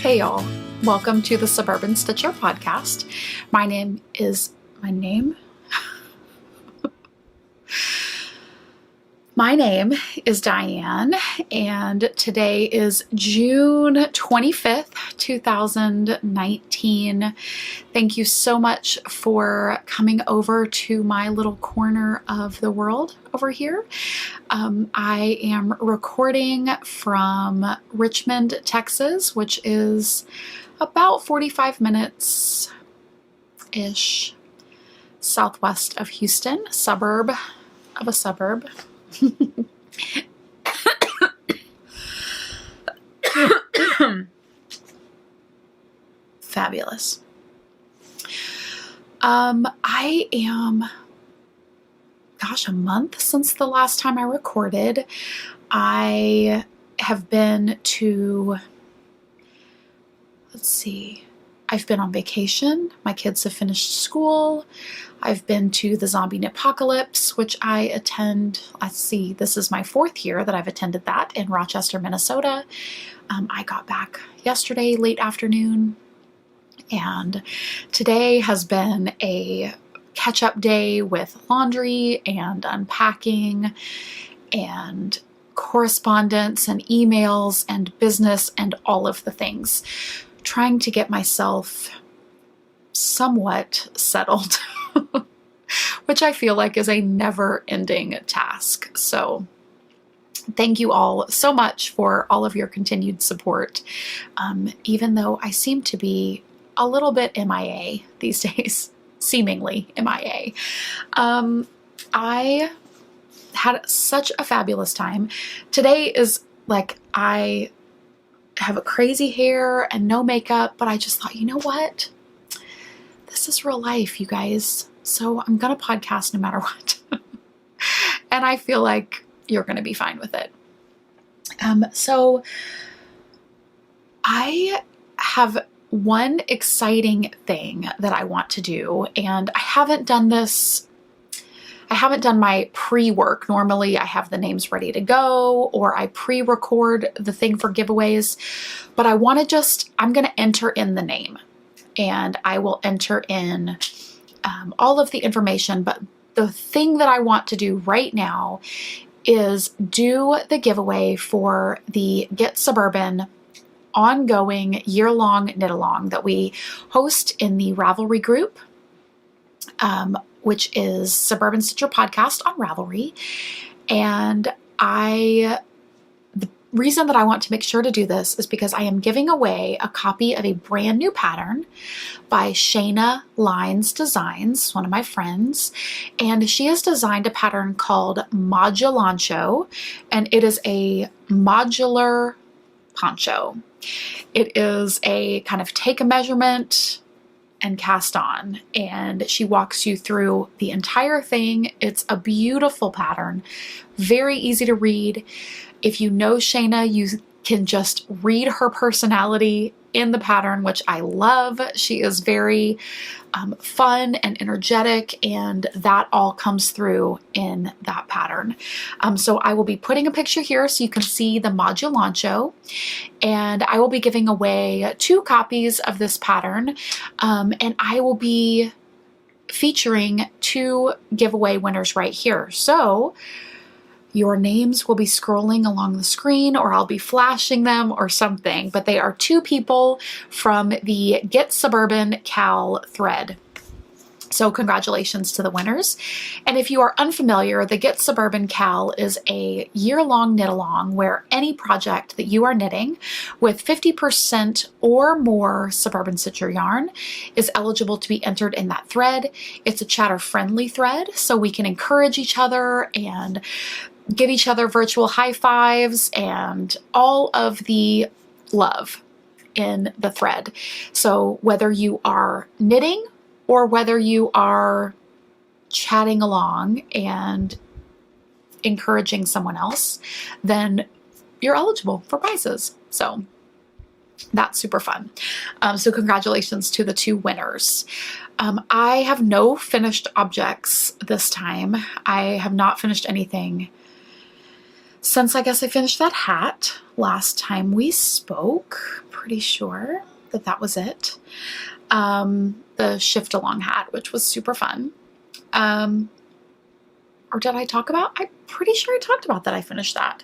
Hey y'all, welcome to the Suburban Stitcher podcast. My name is Diane, and today is June 25th, 2019. Thank you so much for coming over to my little corner of the world over here. I am recording from Richmond, Texas, which is about 45 minutes-ish southwest of Houston, suburb of a suburb. Fabulous. I am, a month since the last time I recorded. I have been to, I've been on vacation. My kids have finished school. I've been to the Zombie Knitpocalypse, which I attend. This is my 4th year that I've attended that in Rochester, Minnesota. I got back yesterday, late afternoon, and today has been a catch-up day with laundry and unpacking and correspondence and emails and business and all of the things. Trying to get myself somewhat settled, which I feel like is a never-ending task. So thank you all so much for all of your continued support, even though I seem to be a little bit MIA these days, seemingly MIA. I had such a fabulous time. Today is like, I have a crazy hair and no makeup, but I just thought, you know what? This is real life, you guys. So I'm going to podcast no matter what. And I feel like you're going to be fine with it. So I have one exciting thing that I want to do, and I haven't done this. I haven't done my pre-work. Normally I have the names ready to go, or I pre-record the thing for giveaways, but I'm going to enter in the name, and I will enter in all of the information. But the thing that I want to do right now is do the giveaway for the Get Suburban ongoing year-long knit-along that we host in the Ravelry group, which is Suburban Stitcher Podcast on Ravelry. And the reason that I want to make sure to do this is because I am giving away a copy of a brand new pattern by Shayna Lines Designs, one of my friends. And she has designed a pattern called Modulancho, and it is a modular poncho. It is a kind of take a measurement and cast on, and she walks you through the entire thing. It's a beautiful pattern, very easy to read. If you know Shayna, you can just read her personality in the pattern, which I love. She is very fun and energetic, and that all comes through in that pattern. So I will be putting a picture here so you can see the Modulancho, and I will be giving away 2 copies of this pattern, and I will be featuring 2 giveaway winners right here. So your names will be scrolling along the screen, or I'll be flashing them or something, but they are 2 people from the Get Suburban Cal thread. So congratulations to the winners. And if you are unfamiliar, the Get Suburban Cal is a year-long knit-along where any project that you are knitting with 50% or more Suburban Stitcher yarn is eligible to be entered in that thread. It's a chatter-friendly thread, so we can encourage each other and give each other virtual high fives and all of the love in the thread. So whether you are knitting or whether you are chatting along and encouraging someone else, then you're eligible for prizes. So that's super fun. So congratulations to the 2 winners. I have no finished objects this time. I have not finished anything since I guess I finished that hat last time we spoke. Pretty sure that that was it. The shift along hat, which was super fun. Or did I talk about? I'm pretty sure I talked about that. I finished that.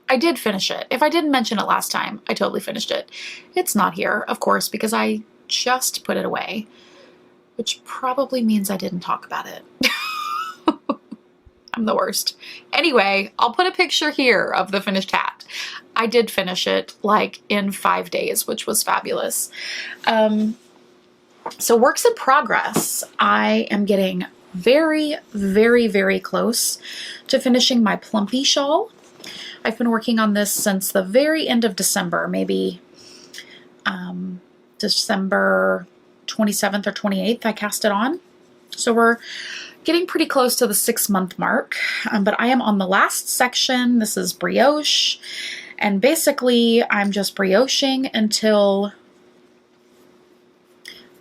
I did finish it. If I didn't mention it last time, I totally finished it. It's not here, of course, because I just put it away, which probably means I didn't talk about it. I'm the worst. Anyway, I'll put a picture here of the finished hat. I did finish it like in 5 days, which was fabulous. So works in progress. I am getting very, very, very close to finishing my Plumpy shawl. I've been working on this since the very end of December, maybe December 27th or 28th I cast it on. So we're getting pretty close to the 6-month mark, but I am on the last section. This is brioche, and basically I'm just brioching until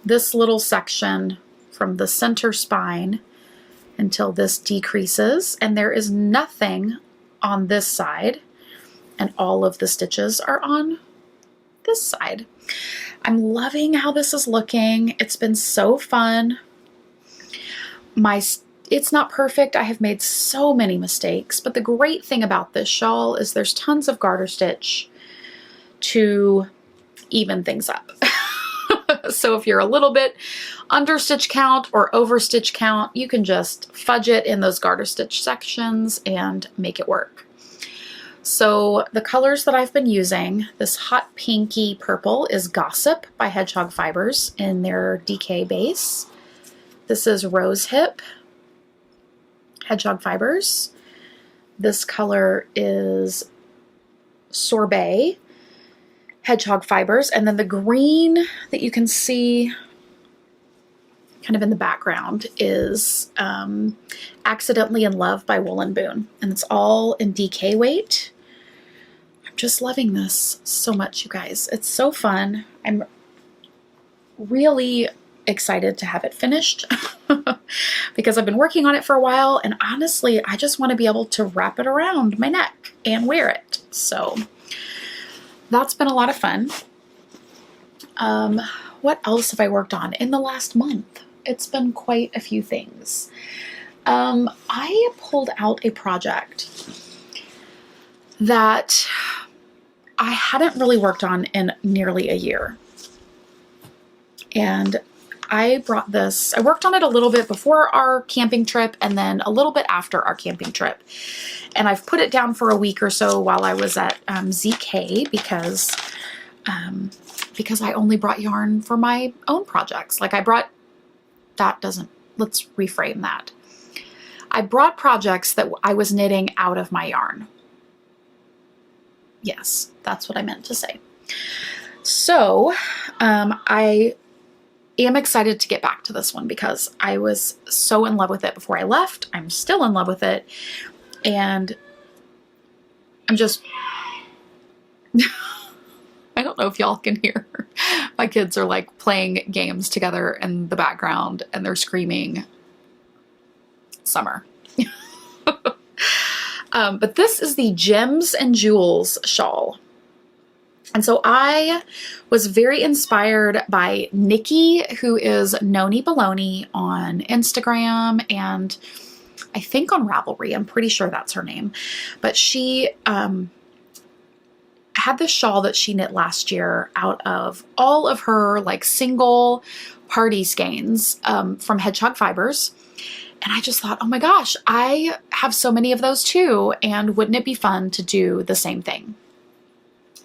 this little section from the center spine until this decreases, and there is nothing on this side, and all of the stitches are on this side. I'm loving how this is looking. It's been so fun. It's not perfect. I have made so many mistakes, but the great thing about this shawl is there's tons of garter stitch to even things up. So if you're a little bit under stitch count or over stitch count, you can just fudge it in those garter stitch sections and make it work. So the colors that I've been using, this hot pinky purple is Gossip by Hedgehog Fibers in their DK base. This is Rose Hip, Hedgehog Fibers. This color is Sorbet, Hedgehog Fibers. And then the green that you can see kind of in the background is Accidentally in Love by Wool and Boone. And it's all in DK weight. I'm just loving this so much, you guys. It's so fun. I'm really excited to have it finished because I've been working on it for a while, and honestly, I just want to be able to wrap it around my neck and wear it. So that's been a lot of fun. What else have I worked on in the last month? It's been quite a few things. I pulled out a project that I hadn't really worked on in nearly a year. And I worked on it a little bit before our camping trip and then a little bit after our camping trip. And I've put it down for a week or so while I was at ZK because I only brought yarn for my own projects. Like let's reframe that. I brought projects that I was knitting out of my yarn. Yes, that's what I meant to say. So I am excited to get back to this one because I was so in love with it before I left. I'm still in love with it. And I'm just, I don't know if y'all can hear. My kids are like playing games together in the background and they're screaming summer. But this is the Gems and Jewels shawl. And so I was very inspired by Nikki, who is Noni Baloney on Instagram and I think on Ravelry. I'm pretty sure that's her name. But she had this shawl that she knit last year out of all of her like single party skeins from Hedgehog Fibers. And I just thought, oh my gosh, I have so many of those too. And wouldn't it be fun to do the same thing?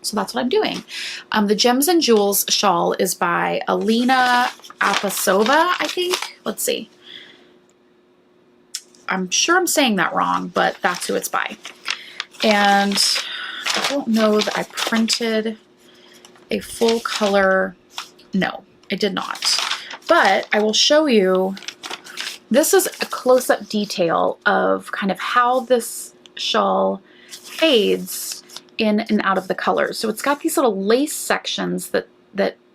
So that's what I'm doing. The Gems and Jewels shawl is by Alina Apasova, I think. Let's see. I'm sure I'm saying that wrong, but that's who it's by. And I don't know that I printed a full color. No, I did not. But I will show you. This is a close-up detail of kind of how this shawl fades in and out of the colors. So it's got these little lace sections that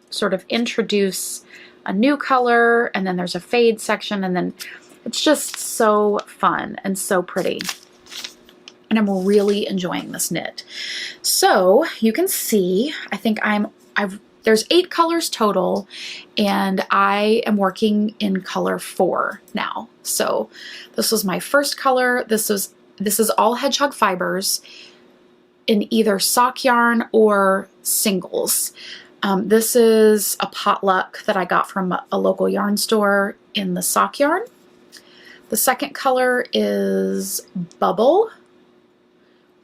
sort of introduce a new color, and then there's a fade section, and then it's just so fun and so pretty. and I'm really enjoying this knit. So you can see, I think there's 8 colors total, and I am working in color 4 now. So this was my first color. This is all hedgehog fibers in either sock yarn or singles. This is a potluck that I got from a local yarn store in the sock yarn. The second color is Bubble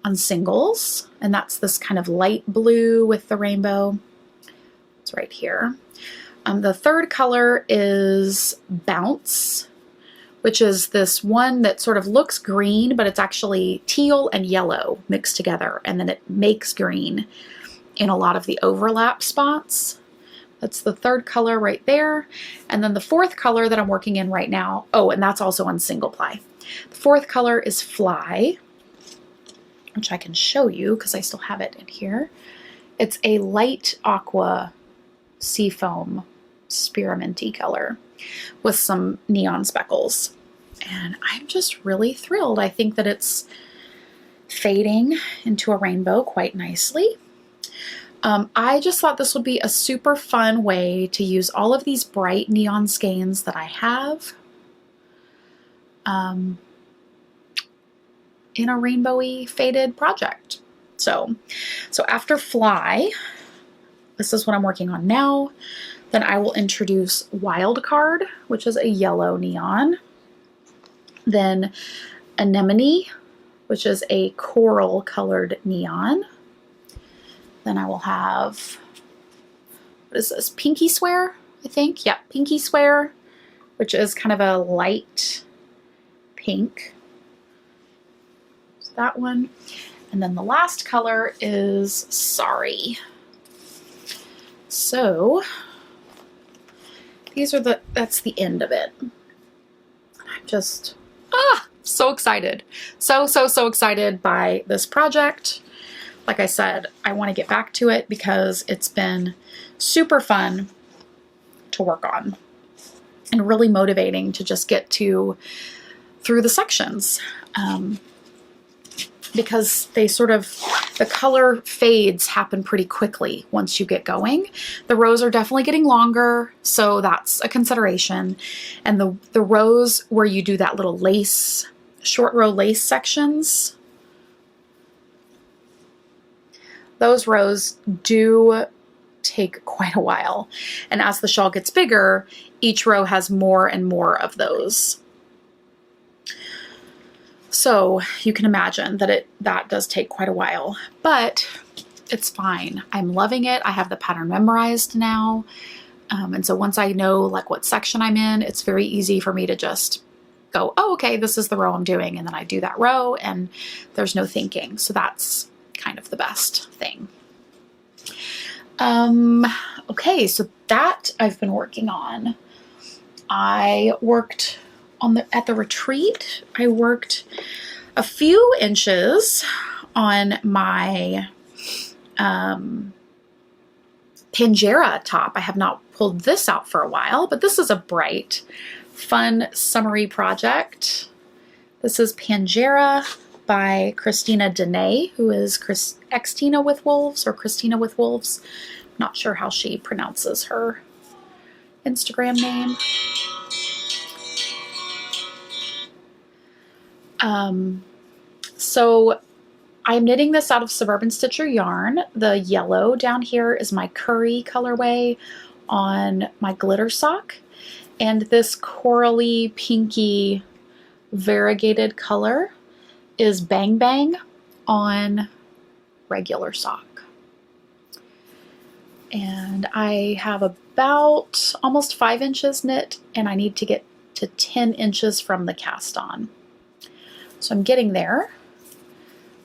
on singles, and that's this kind of light blue with the rainbow. It's right here. The third color is Bounce, which is this one that sort of looks green, but it's actually teal and yellow mixed together, and then it makes green in a lot of the overlap spots. That's the third color right there. And then the fourth color that I'm working in right now, oh, and that's also on single ply. The fourth color is Fly, which I can show you because I still have it in here. It's a light aqua seafoam sperimenty color with some neon speckles. And I'm just really thrilled. I think that it's fading into a rainbow quite nicely. I just thought this would be a super fun way to use all of these bright neon skeins that I have in a rainbowy faded project. So after Fly, this is what I'm working on now. Then I will introduce Wild Card, which is a yellow neon. Then Anemone, which is a coral colored neon. Then I will have, what is this, Pinky Swear, I think? Yeah, Pinky Swear, which is kind of a light pink. So that one. And then the last color is Sorry. So that's the end of it. I'm just, so excited. So excited by this project. Like I said, I want to get back to it because it's been super fun to work on and really motivating to just get through the sections. Because the color fades happen pretty quickly once you get going. The rows are definitely getting longer, so that's a consideration. And the rows where you do that little lace, short row lace sections, those rows do take quite a while. And as the shawl gets bigger, each row has more and more of those. So you can imagine that that does take quite a while, but it's fine. I'm loving it. I have the pattern memorized now. And so once I know like what section I'm in, it's very easy for me to just go, oh, okay, this is the row I'm doing. And then I do that row and there's no thinking. So that's kind of the best thing. Okay, so that I've been working on. I worked at the retreat. I worked a few inches on my Pangera top. I have not pulled this out for a while, but this is a bright, fun, summery project. This is Pangera by Christina Dene, who is Xtina with Wolves or Christina with Wolves. Not sure how she pronounces her Instagram name. So I'm knitting this out of Suburban Stitcher yarn. The yellow down here is my curry colorway on my glitter sock. And this corally pinky variegated color is Bang Bang on regular sock. And I have about almost 5 inches knit, and I need to get to 10 inches from the cast on. So I'm getting there.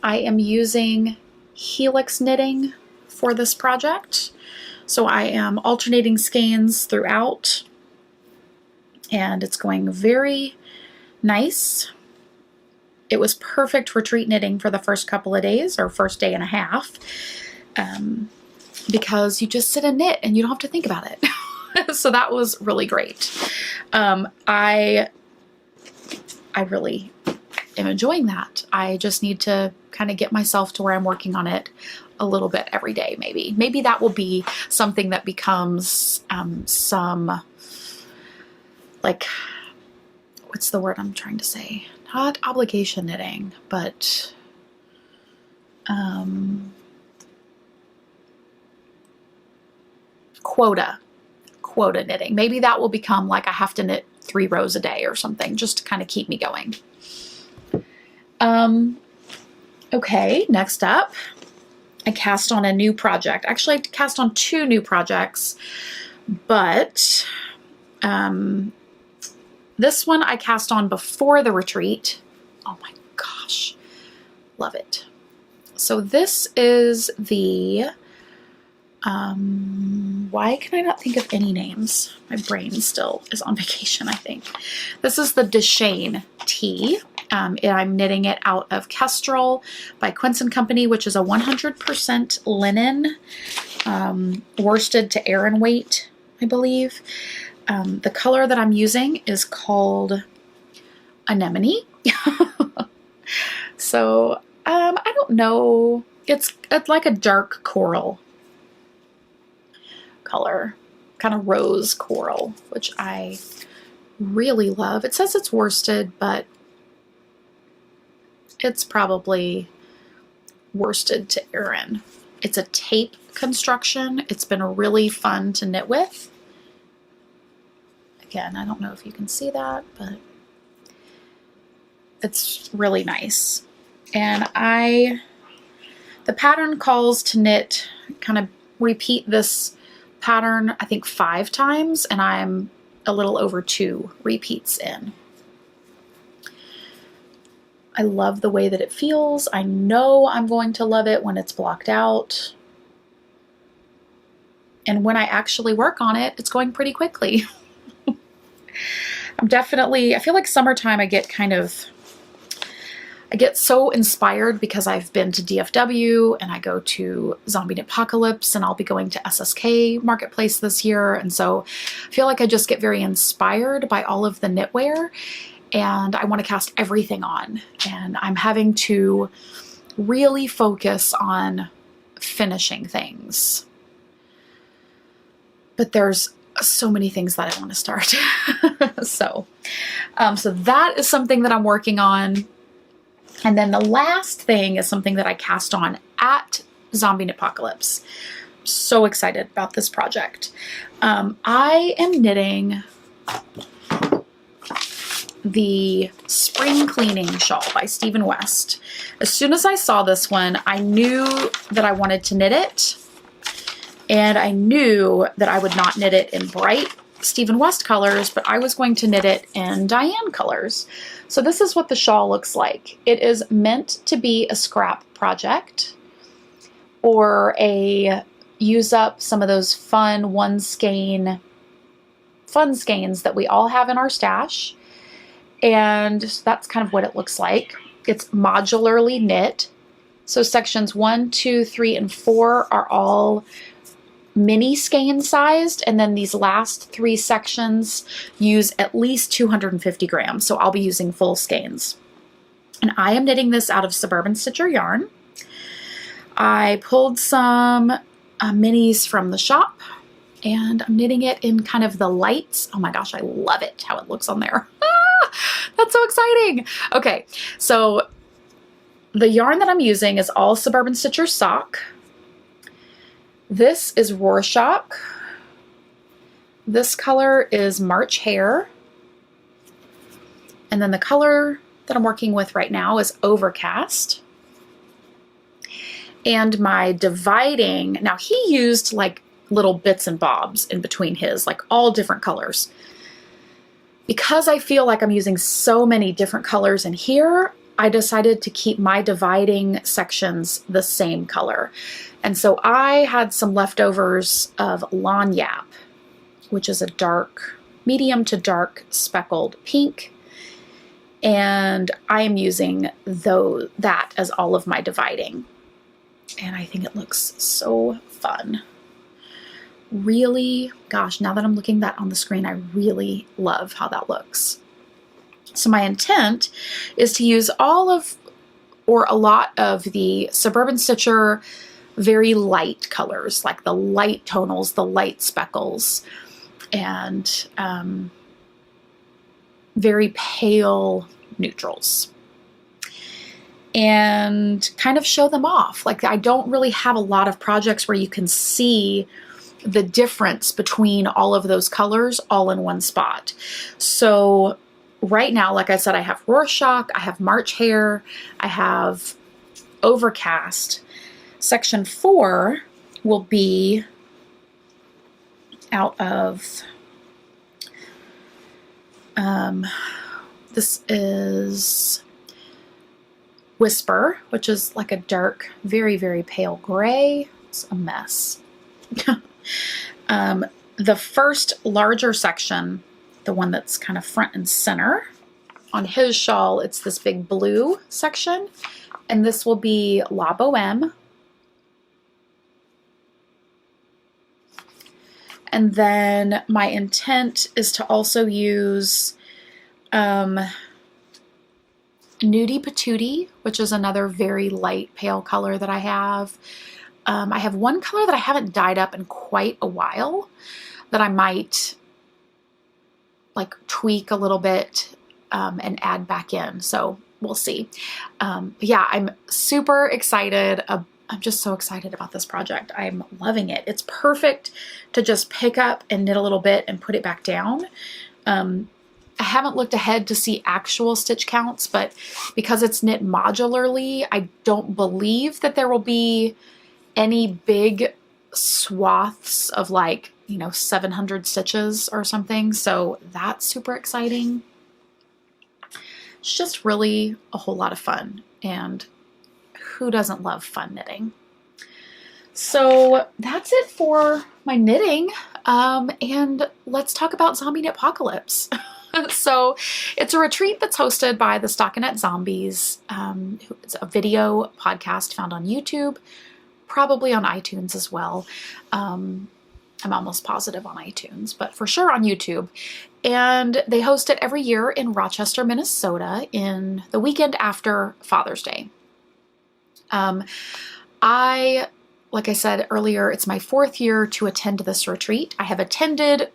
I am using helix knitting for this project. So I am alternating skeins throughout, and it's going very nice. It was perfect retreat knitting for the first couple of days, or first day and a half, because you just sit and knit and you don't have to think about it. So that was really great. I really am enjoying that. I just need to kind of get myself to where I'm working on it a little bit every day, maybe. Maybe that will be something that becomes some, like, what's the word I'm trying to say? Not obligation knitting, but quota knitting. Maybe that will become like I have to knit 3 rows a day or something, just to kind of keep me going. Okay, next up, I cast on a new project. Actually, I cast on 2 new projects, but this one I cast on before the retreat. Oh my gosh, love it. So this is the, why can I not think of any names? My brain still is on vacation, I think. This is the Dashain Tea. I'm knitting it out of Kestrel by Quince & Company, which is a 100% linen, worsted to Aran weight, I believe. The color that I'm using is called Anemone. So, I don't know. It's like a dark coral color, kind of rose coral, which I really love. It says it's worsted, but it's probably worsted to Aran. It's a tape construction. It's been really fun to knit with. Again, I don't know if you can see that, but it's really nice. And the pattern calls to knit, kind of repeat this pattern, I think 5 times, and I'm a little over 2 repeats in. I love the way that it feels. I know I'm going to love it when it's blocked out. And when I actually work on it, it's going pretty quickly. I feel like summertime I get so inspired because I've been to DFW and I go to Zombie Knitpocalypse, and I'll be going to SSK Marketplace this year. And so I feel like I just get very inspired by all of the knitwear, and I want to cast everything on. And I'm having to really focus on finishing things. But there's so many things that I want to start. So that is something that I'm working on. And then the last thing is something that I cast on at Zombie Knitpocalypse. I'm so excited about this project. I am knitting the Spring Cleaning Shawl by Stephen West. As soon as I saw this one, I knew that I wanted to knit it. And I knew that I would not knit it in bright Stephen West colors, but I was going to knit it in Diane colors. So this is what the shawl looks like. It is meant to be a scrap project, or use up some of those fun skeins that we all have in our stash. And that's kind of what it looks like. It's modularly knit. So sections 1, 2, 3, and 4 are all mini skein sized, and then these last 3 sections use at least 250 grams. So I'll be using full skeins. And I am knitting this out of Suburban Stitcher yarn. I pulled some minis from the shop, and I'm knitting it in kind of the lights. Oh my gosh, I love it, how it looks on there. That's so exciting. Okay, so the yarn that I'm using is all Suburban Stitcher sock. This is Rorschach. This color is March Hare. And then the color that I'm working with right now is Overcast. And my dividing, now he used like little bits and bobs in between his, like all different colors. Because I feel like I'm using so many different colors in here, I decided to keep my dividing sections the same color. And so I had some leftovers of Lanyap, which is a medium to dark speckled pink. And I am using that as all of my dividing. And I think it looks so fun. Really, gosh, now that I'm looking at that on the screen, I really love how that looks. So my intent is to use all of, or a lot of, the Suburban Stitcher very light colors, like the light tonals, the light speckles, and very pale neutrals, and kind of show them off. Like, I don't really have a lot of projects where you can see the difference between all of those colors all in one spot. So right now, like I said, I have Rorschach, I have March Hare, I have Overcast. Section 4 will be out of, this is Whisper, which is like a dark, very, very pale gray. It's a mess. The first larger section, the one that's kind of front and center, on his shawl, it's this big blue section, and this will be La Boheme. And then my intent is to also use Nudie Patootie, which is another very light pale color that I have. I have one color that I haven't dyed up in quite a while that I might like tweak a little bit and add back in. So we'll see. But yeah, I'm super excited. I'm just so excited about this project. I'm loving it. It's perfect to just pick up and knit a little bit and put it back down. I haven't looked ahead to see actual stitch counts, but because it's knit modularly, I don't believe that there will be any big swaths of like, 700 stitches or something. So that's super exciting. It's just really a whole lot of fun, and who doesn't love fun knitting? So that's it for my knitting. And let's talk about Zombie Knitpocalypse. So it's a retreat that's hosted by the Stockinette Zombies. It's a video podcast found on YouTube, probably on iTunes as well. I'm almost positive on iTunes, but for sure on YouTube. And they host it every year in Rochester, Minnesota, in the weekend after Father's Day. Like I said earlier, it's my 4th year to attend this retreat. I have attended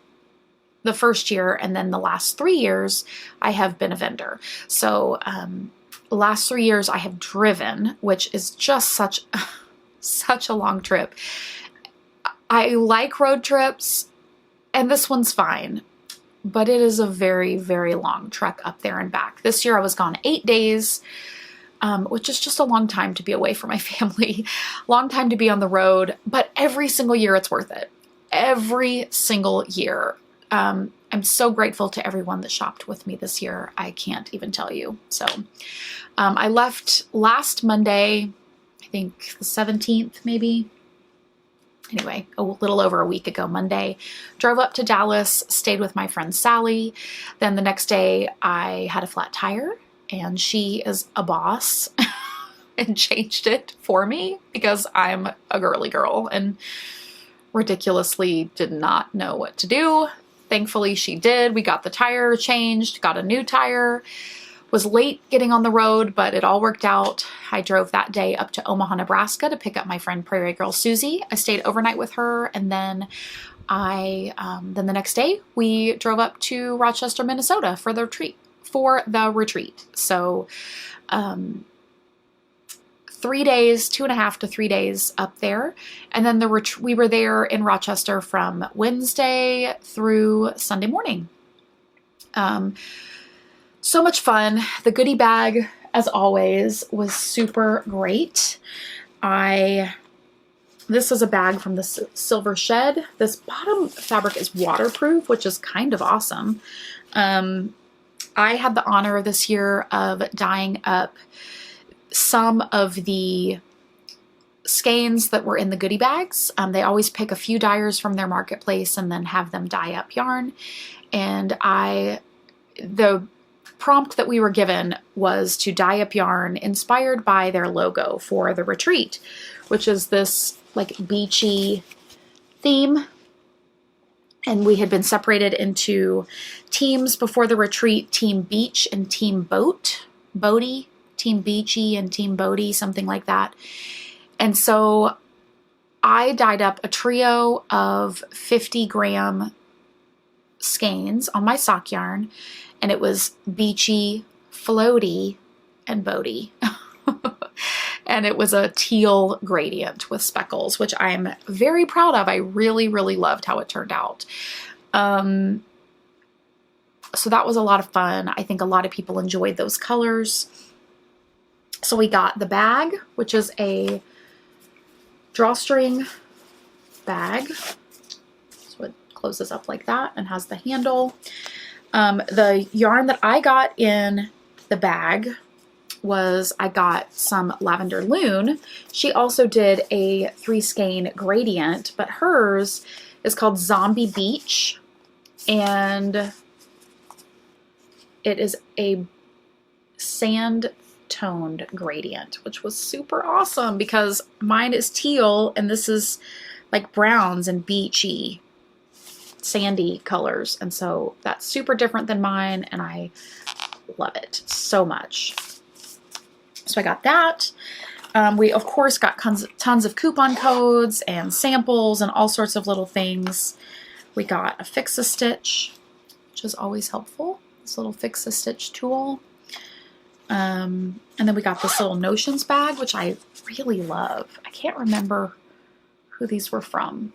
the first year, and then the last 3 years I have been a vendor. So the last 3 years I have driven, which is just such a long trip. I like road trips, and this one's fine, but it is a very, very long trek up there and back. This year I was gone 8 days, which is just a long time to be away from my family, long time to be on the road, but every single year it's worth it. Every single year. I'm so grateful to everyone that shopped with me this year. I can't even tell you. So I left last Monday, I think the 17th maybe. Anyway, a little over a week ago Monday. Drove up to Dallas, stayed with my friend Sally. Then the next day I had a flat tire, and she is a boss and changed it for me because I'm a girly girl and ridiculously did not know what to do. Thankfully she did. We got the tire changed, got a new tire, was late getting on the road, but it all worked out. I drove that day up to Omaha, Nebraska to pick up my friend Prairie Girl Susie. I stayed overnight with her, and then then the next day we drove up to Rochester, Minnesota for the retreat. So 3 days, 2.5 to 3 days up there. And then we were there in Rochester from Wednesday through Sunday morning. So much fun. The goodie bag, as always, was super great. This is a bag from the Silver Shed. This bottom fabric is waterproof, which is kind of awesome. I had the honor this year of dyeing up some of the skeins that were in the goodie bags. They always pick a few dyers from their marketplace and then have them dye up yarn. And the prompt that we were given was to dye up yarn inspired by their logo for the retreat, which is this like beachy theme. And we had been separated into teams before the retreat, Team Beach and Team Boaty, Team Beachy and Team Boaty, something like that. And so I dyed up a trio of 50-gram skeins on my sock yarn, and it was Beachy, Floaty, and Boaty. And it was a teal gradient with speckles, which I'm very proud of. I really, really loved how it turned out. So that was a lot of fun. I think a lot of people enjoyed those colors. So we got the bag, which is a drawstring bag. So it closes up like that and has the handle. The yarn that I got in the bag was, I got some Lavender Loon. She also did a 3-skein gradient, but hers is called Zombie Beach, and it is a sand toned gradient, which was super awesome because mine is teal and this is like browns and beachy sandy colors, and so that's super different than mine, and I love it so much. So I got that. We of course got tons of coupon codes and samples and all sorts of little things. We got a Fix-A-Stitch, which is always helpful, this little Fix-A-Stitch tool. And then we got this little Notions bag, which I really love. I can't remember who these were from,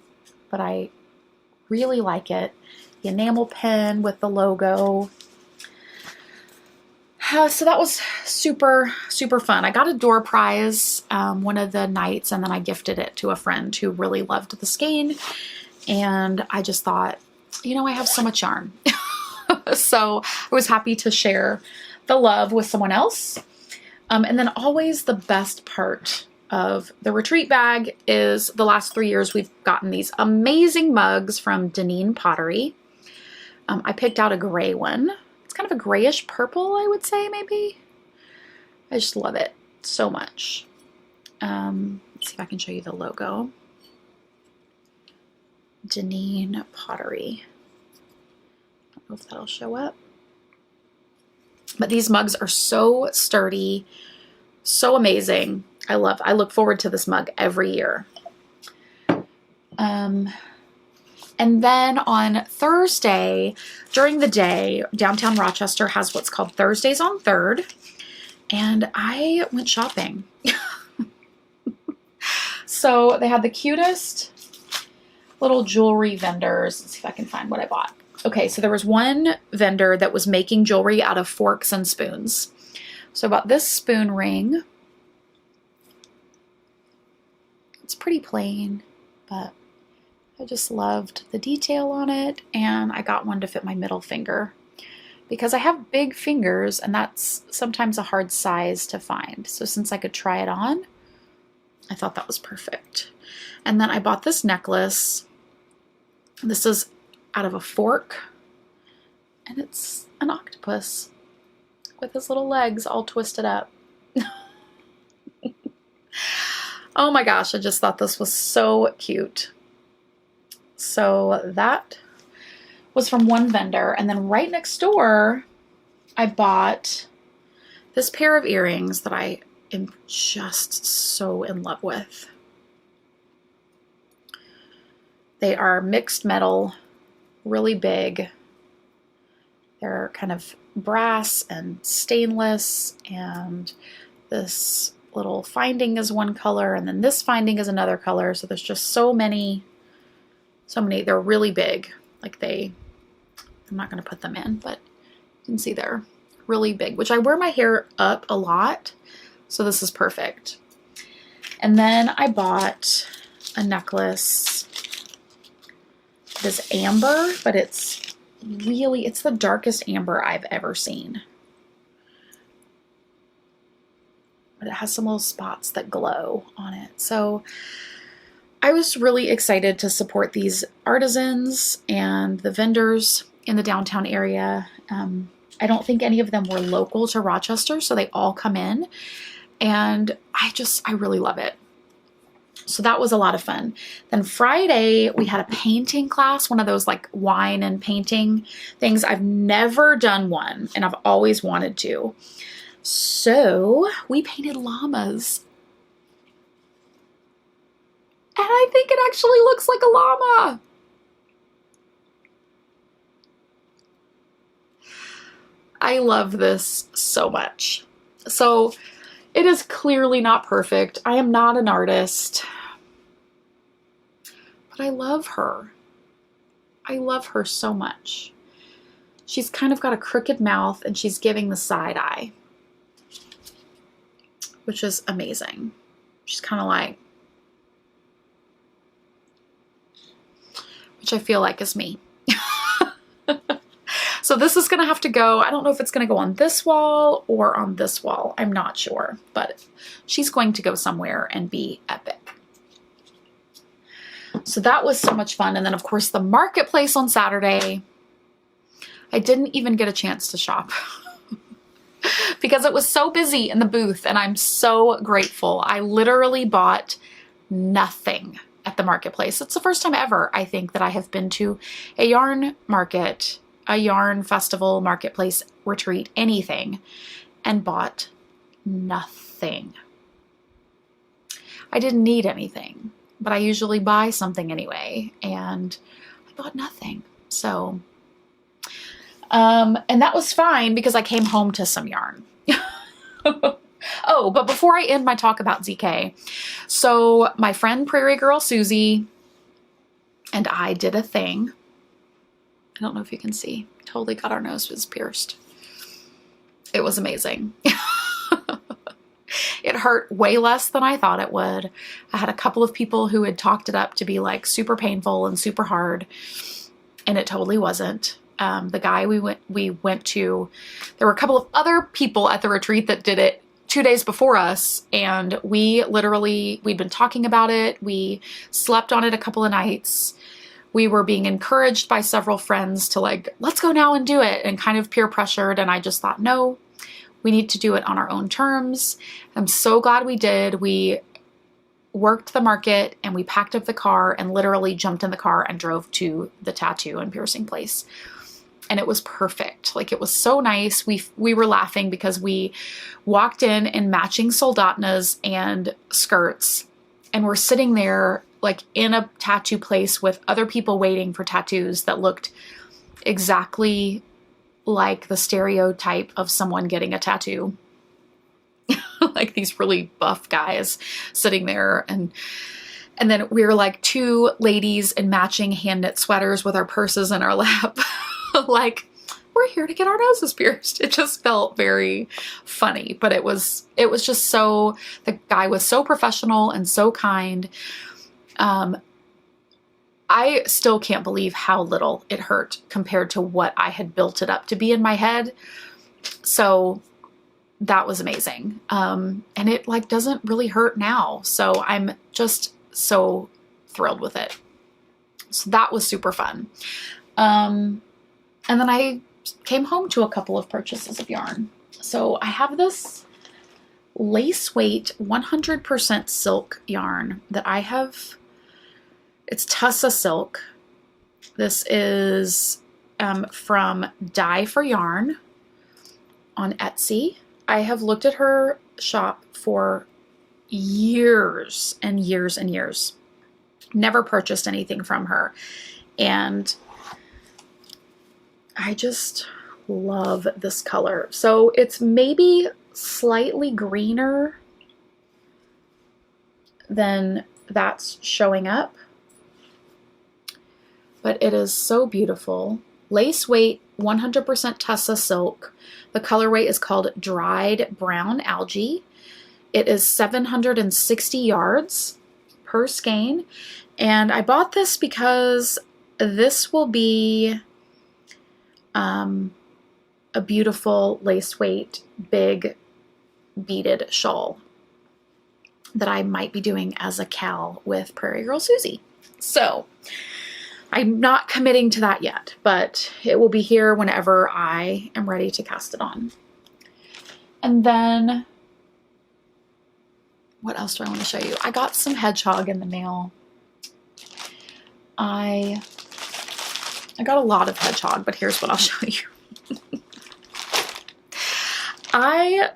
but I really like it. The enamel pen with the logo. So that was super, super fun. I got a door prize one of the nights, and then I gifted it to a friend who really loved the skein. And I just thought, you know, I have so much yarn. So I was happy to share the love with someone else. And then always the best part of the retreat bag is the last 3 years we've gotten these amazing mugs from Dashain Pottery. I picked out a gray one. It's kind of a grayish purple, I would say, maybe. I just love it so much. Let's see if I can show you the logo. Dashain Pottery. I don't know if that'll show up. But these mugs are so sturdy, so amazing. I look forward to this mug every year. And then on Thursday, during the day, downtown Rochester has what's called Thursdays on 3rd. And I went shopping. So they had the cutest little jewelry vendors. Let's see if I can find what I bought. Okay, so there was one vendor that was making jewelry out of forks and spoons. So I bought this spoon ring. It's pretty plain, but I just loved the detail on it, and I got one to fit my middle finger because I have big fingers and that's sometimes a hard size to find. So since I could try it on, I thought that was perfect. And then I bought this necklace. This is out of a fork, and it's an octopus with his little legs all twisted up. Oh my gosh, I just thought this was so cute. So that was from one vendor, and then right next door I bought this pair of earrings that I am just so in love with. They are mixed metal, really big. They're kind of brass and stainless, and this little finding is one color, and then this finding is another color. So there's just so many, they're really big. Like I'm not going to put them in, but you can see they're really big, which I wear my hair up a lot. So this is perfect. And then I bought a necklace. This amber, but it's the darkest amber I've ever seen. But it has some little spots that glow on it. So I was really excited to support these artisans and the vendors in the downtown area. I don't think any of them were local to Rochester, so they all come in, and I really love it. So that was a lot of fun. Then Friday, we had a painting class, one of those like wine and painting things. I've never done one and I've always wanted to. So we painted llamas. And I think it actually looks like a llama. I love this so much. So it is clearly not perfect. I am not an artist, but I love her. I love her so much. She's kind of got a crooked mouth and she's giving the side eye, which is amazing. She's kind of like, which I feel like is me. So this is going to have to go, I don't know if it's going to go on this wall or on this wall. I'm not sure, but she's going to go somewhere and be epic. So that was so much fun. And then of course the marketplace on Saturday, I didn't even get a chance to shop because it was so busy in the booth, and I'm so grateful. I literally bought nothing at the marketplace. It's the first time ever, I think, that I have been to a yarn market, a yarn festival, marketplace, retreat, anything, and bought nothing. I didn't need anything, but I usually buy something anyway, and I bought nothing. So, and that was fine because I came home to some yarn. Oh, but before I end my talk about ZK, so my friend Prairie Girl Susie and I did a thing. I don't know if you can see. Totally got our noses pierced. It was amazing. It hurt way less than I thought it would. I had a couple of people who had talked it up to be like super painful and super hard, and it totally wasn't. The guy we went to, there were a couple of other people at the retreat that did it 2 days before us, and we'd been talking about it. We slept on it a couple of nights. We were being encouraged by several friends to like, let's go now and do it, and kind of peer pressured. And I just thought, no, we need to do it on our own terms. I'm so glad we did. We worked the market and we packed up the car and literally jumped in the car and drove to the tattoo and piercing place. And it was perfect. Like, it was so nice. We were laughing because we walked in matching soldatnas and skirts, and we're sitting there like in a tattoo place with other people waiting for tattoos that looked exactly like the stereotype of someone getting a tattoo. Like these really buff guys sitting there, and then we were like two ladies in matching hand knit sweaters with our purses in our lap. Like, we're here to get our noses pierced. It just felt very funny, but it was just so, the guy was so professional and so kind. I still can't believe how little it hurt compared to what I had built it up to be in my head. So that was amazing. And it like doesn't really hurt now. So I'm just so thrilled with it. So that was super fun. And then I came home to a couple of purchases of yarn. So I have this lace weight 100% silk yarn that I have. It's Tussa silk. This is from Dye for Yarn on Etsy. I have looked at her shop for years and years and years. Never purchased anything from her. And I just love this color. So it's maybe slightly greener than that's showing up, but it is so beautiful. Lace weight, 100% Tussa silk. The colorway is called Dried Brown Algae. It is 760 yards per skein. And I bought this because this will be a beautiful lace weight, big beaded shawl that I might be doing as a cal with Prairie Girl Susie. So I'm not committing to that yet, but it will be here whenever I am ready to cast it on. And then what else do I want to show you? I got some hedgehog in the mail. I got a lot of hedgehog, but here's what I'll show you. I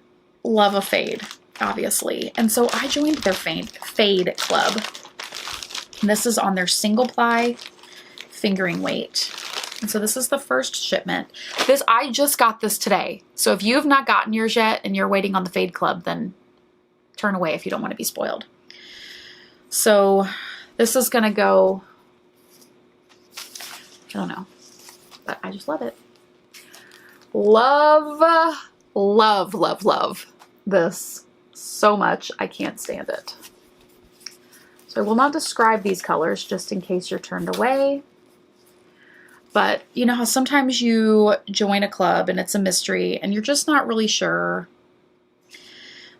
love a fade, obviously. And so I joined their fade club. And this is on their single ply fingering weight. And so this is the first shipment. I just got this today. So if you have not gotten yours yet and you're waiting on the fade club, then turn away if you don't want to be spoiled. So this is gonna go, I don't know, but I just love it. Love, love, love, love this so much. I can't stand it. So I will not describe these colors just in case you're turned away. But you know how sometimes you join a club and it's a mystery and you're just not really sure.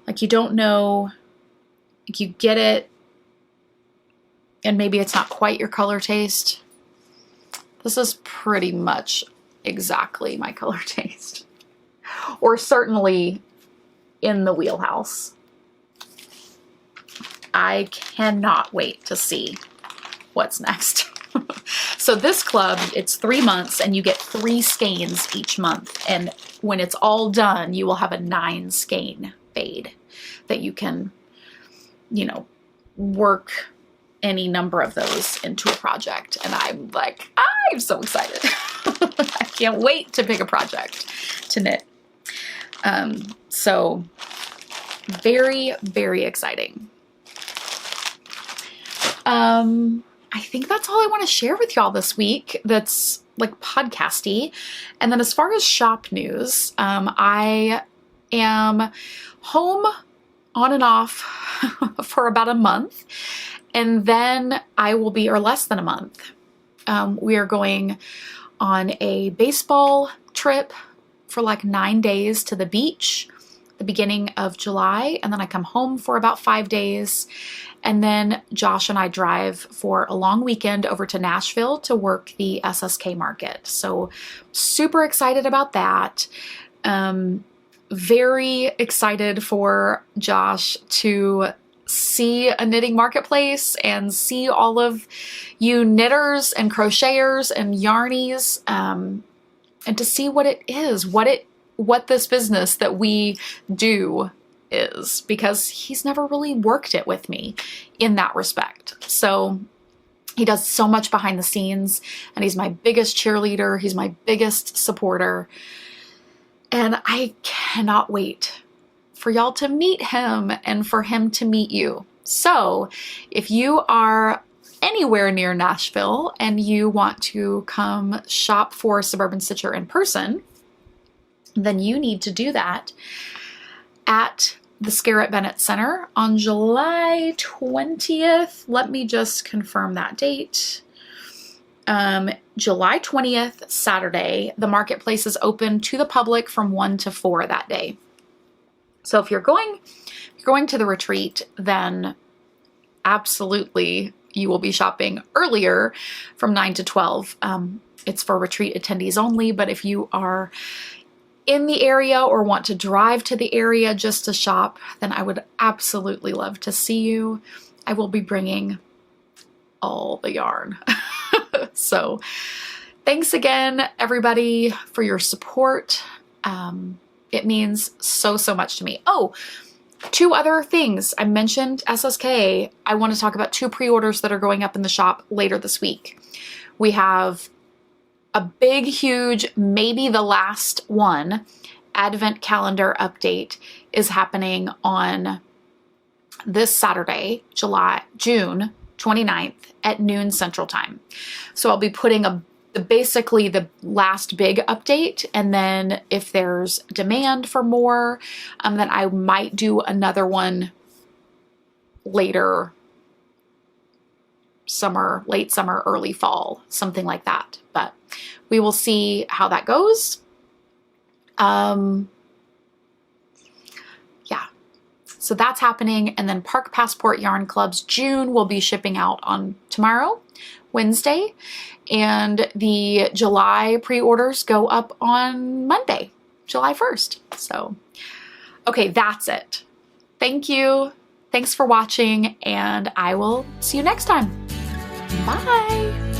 Like you don't know, like you get it and maybe it's not quite your color taste. This is pretty much exactly my color taste. Or certainly in the wheelhouse. I cannot wait to see what's next. So this club, it's 3 months and you get 3 skeins each month. And when it's all done, you will have a 9 skein fade that you can, you know, work any number of those into a project. And I'm like, I'm so excited. I can't wait to pick a project to knit. So very, very exciting. I think that's all I want to share with y'all this week that's like podcasty. And then as far as shop news, I am home on and off for about a month. And then I will be, or less than a month. We are going on a baseball trip for like 9 days to the beach, the beginning of July. And then I come home for about 5 days. And then Josh and I drive for a long weekend over to Nashville to work the SSK market. So super excited about that. Very excited for Josh to see a knitting marketplace and see all of you knitters and crocheters and yarnies, and to see what it is, what this business that we do is, because he's never really worked it with me in that respect. So he does so much behind the scenes and he's my biggest cheerleader. He's my biggest supporter. And I cannot wait for y'all to meet him and for him to meet you. So if you are anywhere near Nashville and you want to come shop for Suburban Stitcher in person, then you need to do that at the Scarlett Bennett Center on July 20th. Let me just confirm that date. July 20th, Saturday. The marketplace is open to the public from 1 to 4 that day. So if you're going to the retreat, then absolutely you will be shopping earlier from 9 to 12. It's for retreat attendees only, but if you are in the area or want to drive to the area just to shop, then I would absolutely love to see you. I will be bringing all the yarn. So thanks again, everybody, for your support. It means so, so much to me. Oh, 2 other things. I mentioned SSK. I want to talk about 2 pre-orders that are going up in the shop later this week. We have a big, huge, maybe the last one, advent calendar update is happening on this Saturday, June 29th at noon Central Time. So I'll be putting basically the last big update, and then if there's demand for more, then I might do another one later summer, late summer, early fall, something like that. But we will see how that goes. Yeah. So that's happening. And then Park Passport Yarn Club's June will be shipping out on tomorrow, Wednesday. And the July pre-orders go up on Monday, July 1st. So, okay, that's it. Thank you. Thanks for watching, and I will see you next time. Bye.